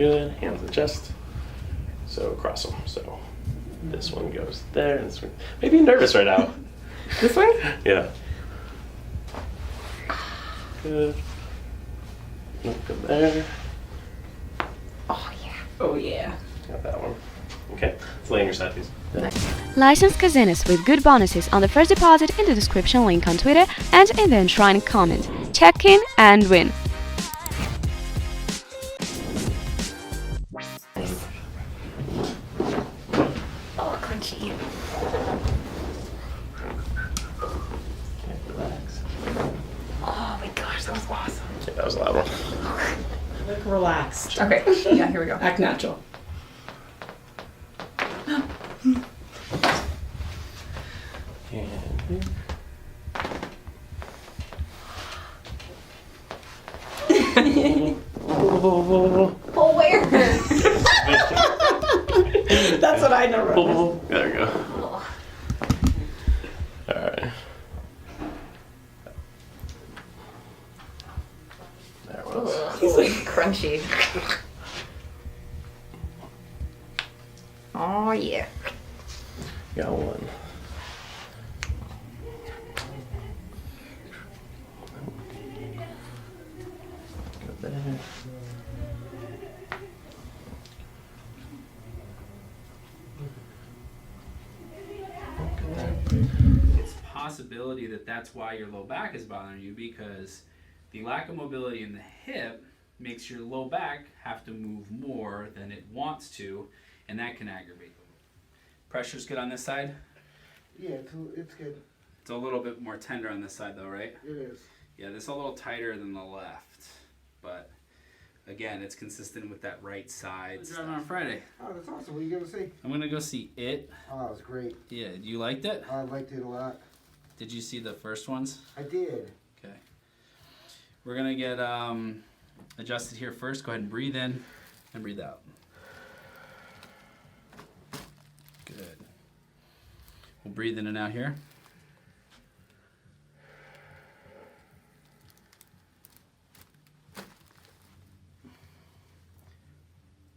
Good. Hands at chest. So cross them. So this one goes there, and this one. Maybe you're nervous right now. This way? Yeah. Good. Look good there. Oh yeah. Oh yeah. Got that one. Okay. Let's lay on your side, please. License casinos with good bonuses on the first deposit in the description link on Twitter and in the enshrined comment. Check in and win. Oh, crunchy. Okay, relax. Oh my gosh, that was awesome. Okay, that was a loud one. Look relaxed. Okay, yeah, here we go. Act natural. And Oh, where? That's what I know. there we go. Alright. There it was. He's like crunchy. Oh yeah. Got one. Go there. It's a possibility that that's why your low back is bothering you, because the lack of mobility in the hip makes your low back have to move more than it wants to, and that can aggravate them. Pressure's good on this side? Yeah, it's good. It's a little bit more tender on this side though, right? It is. Yeah, this is a little tighter than the left, but again, it's consistent with that right side. Driving on Friday. Oh, that's awesome. What are you going to see? I'm gonna go see It. Oh, it was great. Yeah, you liked it? I liked it a lot. Did you see the first ones? I did. Okay. We're gonna get adjusted here first. Go ahead and breathe in and breathe out. Good. We'll breathe in and out here.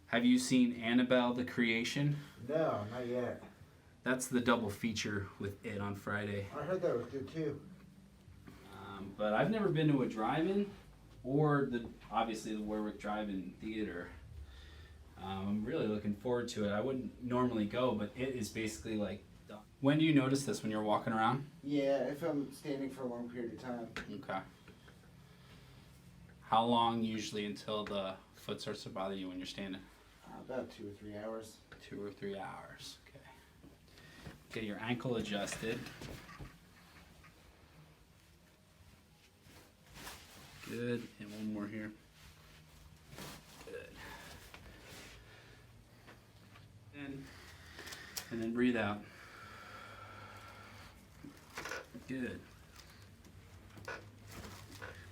Have you seen Annabelle the Creation? No, not yet. That's the double feature with It on Friday. I heard that was good too. But I've never been to a drive-in or obviously the Warwick Drive-In Theater. I'm really looking forward to it. I wouldn't normally go, but It is basically like... When do you notice this? When you're walking around? Yeah, if I'm standing for a long period of time. Okay. How long usually until the foot starts to bother you when you're standing? About 2 or 3 hours. 2 or 3 hours. Okay. Get your ankle adjusted. Good. And one more here. Good. And then breathe out. Good.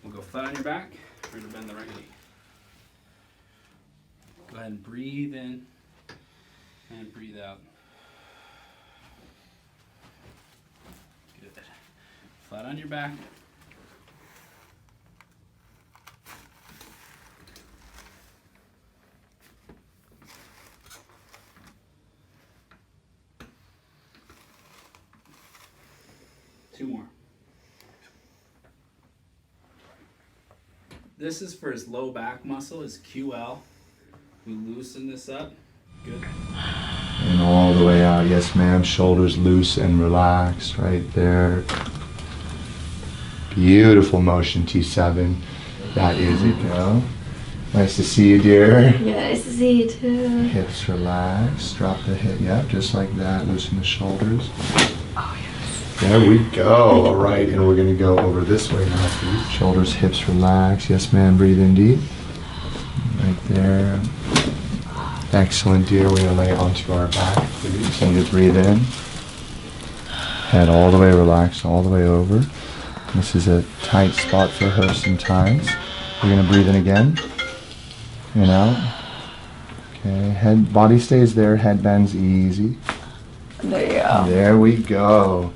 We'll go flat on your back. We're going to bend the right knee. Go ahead and breathe in and breathe out. Good. Flat on your back. Two more. This is for his low back muscle, his QL. We loosen this up. Good. And all the way out. Yes, ma'am. Shoulders loose and relaxed right there. Beautiful motion, T7. That is it, though. Nice to see you, dear. Yeah, nice to see you too. Hips relaxed. Drop the hip. Yep, just like that. Loosen the shoulders. Oh yes. There we go. All right, and we're going to go over this way now, please. Shoulders, hips relaxed. Yes, ma'am. Breathe in deep. Right there. Excellent, dear. We're going to lay onto our back, please. And just breathe in. Head all the way relaxed, all the way over. This is a tight spot for her sometimes. We're going to breathe in again. And out. Okay, head, body stays there, head bends easy. There you go. There we go.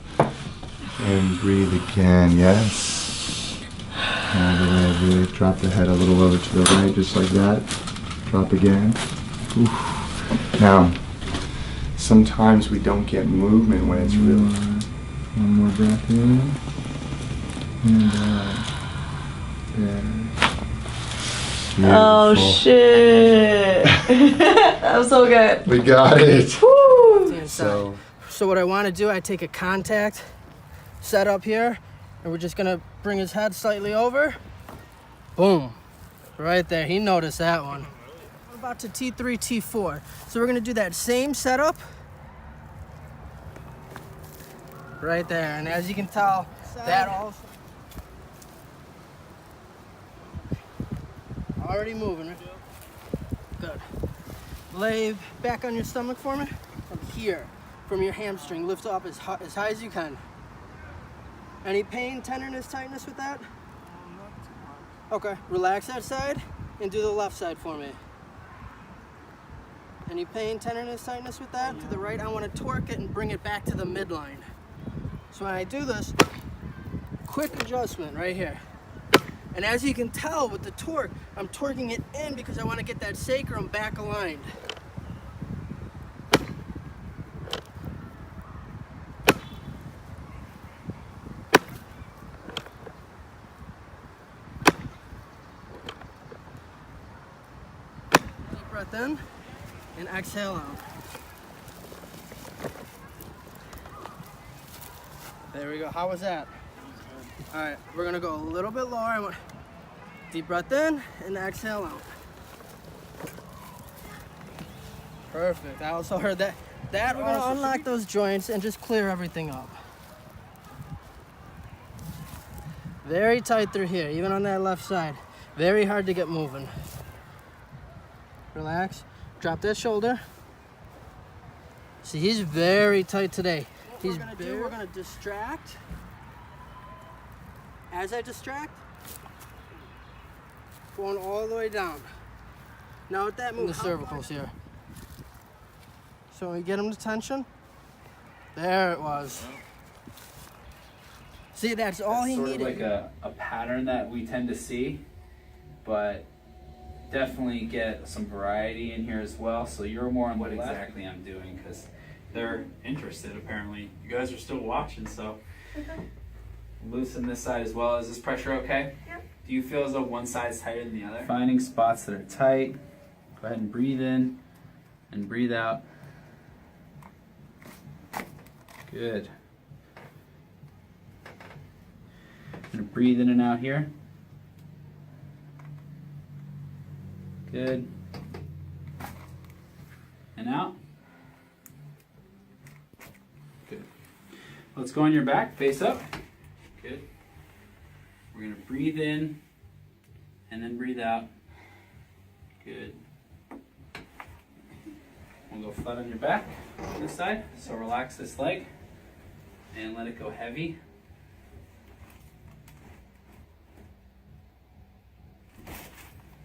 And breathe again, yes. All the way, breathe. Drop the head a little over to the right, just like that. Drop again. Oof. Now, sometimes we don't get movement when it's really... One more breath in. And there. Oh Beautiful. shit! That was so good. We got it. Woo! So what I want to do, I take a contact, set up here, and we're just gonna bring his head slightly over. Boom. Right there, he noticed that one. We're about to T3, T4. So we're gonna do that same setup. Right there, and as you can tell, that also already moving, right? Good. Lay back on your stomach for me. From here, from your hamstring, lift up as high as you can. Any pain, tenderness, tightness with that? Okay, relax that side and do the left side for me. Any pain, tenderness, tightness with that? To the right, I want to torque it and bring it back to the midline. So when I do this, quick adjustment right here. And as you can tell with the torque, I'm torquing it in because I want to get that sacrum back aligned. Deep breath in and exhale out. There we go. How was that? All right, we're gonna go a little bit lower. Deep breath in and exhale out. Perfect. I also heard that. We're gonna unlock those joints and just clear everything up. Very tight through here, even on that left side. Very hard to get moving. Relax. Drop that shoulder. See, he's very tight today. We're gonna distract. As I distract, going all the way down. Now with that move, the cervicals here. So we get him to tension. There it was. See, that's all he sort needed. of like a pattern that we tend to see, but definitely get some variety in here as well. So you're more on what exactly I'm doing because they're interested apparently. You guys are still watching, so loosen this side as well. Is this pressure okay? Yep. Do you feel as though one side's tighter than the other? Finding spots that are tight. Go ahead and breathe in and breathe out. Good. I'm gonna breathe in and out here. Good. And out. Good. Let's go on your back, face up. Good. We're gonna breathe in and then breathe out. Good. We'll go flat on your back on this side. So relax this leg and let it go heavy.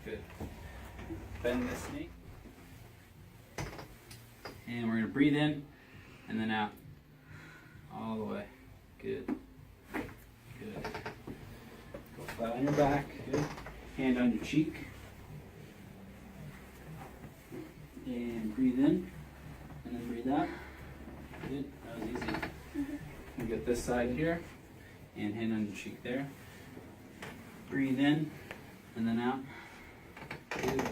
Good. Bend this knee. And we're gonna breathe in and then out. All the way. Good. Good. Go flat on your back. Good. Hand on your cheek. And breathe in and then breathe out. Good. That was easy. We'll get this side here and hand on your cheek there. Breathe in and then out. Good.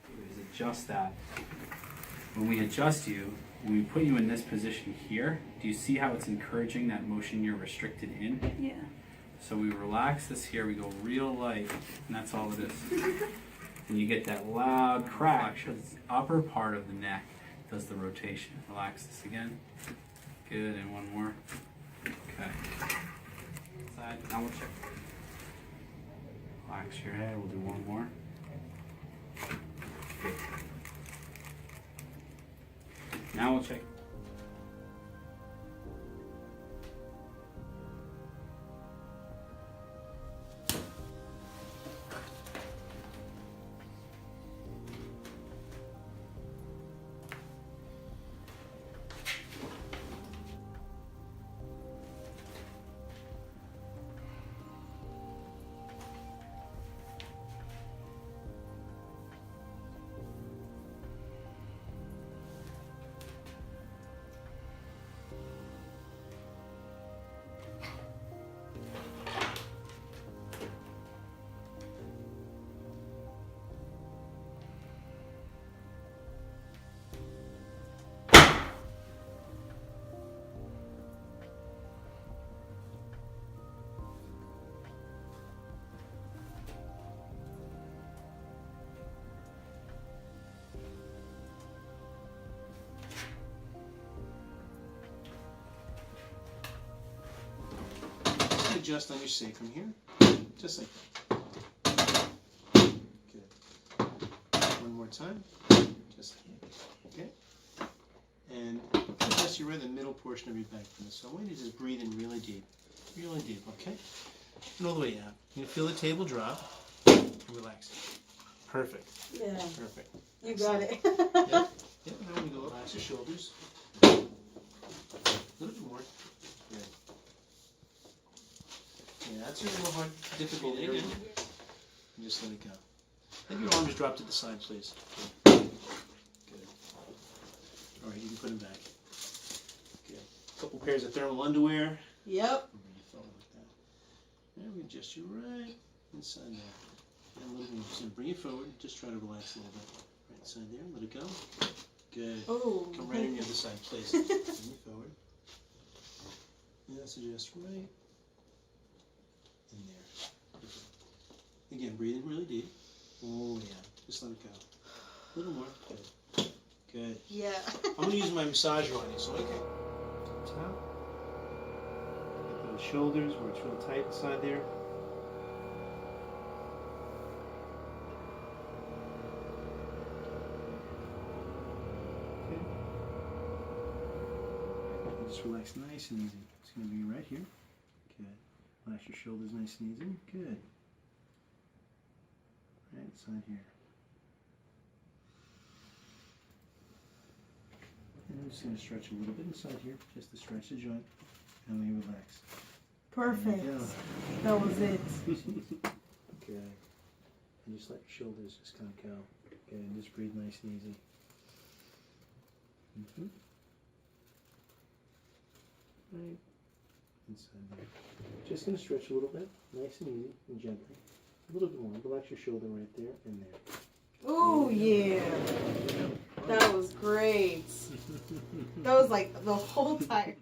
Always adjust that. When we adjust you, when we put you in this position here, do you see how it's encouraging that motion you're restricted in? Yeah. So we relax this here, we go real light, and that's all it is. And you get that loud crack. The upper part of the neck does the rotation. Relax this again. Good, and one more. Okay. Side, now we'll check. Relax your head, we'll do one more. Good. Now we'll check. adjust on your sacrum here, just like that. Good. One more time, just like that. Okay. And adjust your right, the middle portion of your back. So I want you to just breathe in really deep, okay? And all the way out. You feel the table drop. And relax. Perfect. Yeah. Perfect. You got it. Yep. Yep. Now we're going to go relax your shoulders. A little bit more. Good. Yeah, that's a little hard, difficult area. And just let it go. Let your arms drop to the side, please. Good. All right, you can put them back. Good. A couple pairs of thermal underwear. Yep. And we adjust you right inside there. And a little more. Just gonna bring it forward. Just try to relax a little bit. Right side there. Let it go. Good. Oh. Come right on the other side, please. Bring it forward. And let's adjust right in there. Again, breathe in really deep. Oh yeah. Just let it go. A little more. Good. Good. Yeah. I'm gonna use my massager on you, so okay. Top. Get those shoulders where it's real tight inside there. Okay. And just relax nice and easy. It's gonna be right here. Good. Relax your shoulders nice and easy. Good. Right inside here. And I'm just going to stretch a little bit inside here, just to stretch the joint, and we relax. Perfect. Yeah. That was it. Okay. And just let your shoulders just kind of go. Okay, and just breathe nice and easy. Right. Inside there. Just going to stretch a little bit, nice and easy and gently. A little bit more. Relax your shoulder right there and there. Oh yeah. That was great. That was like the whole time.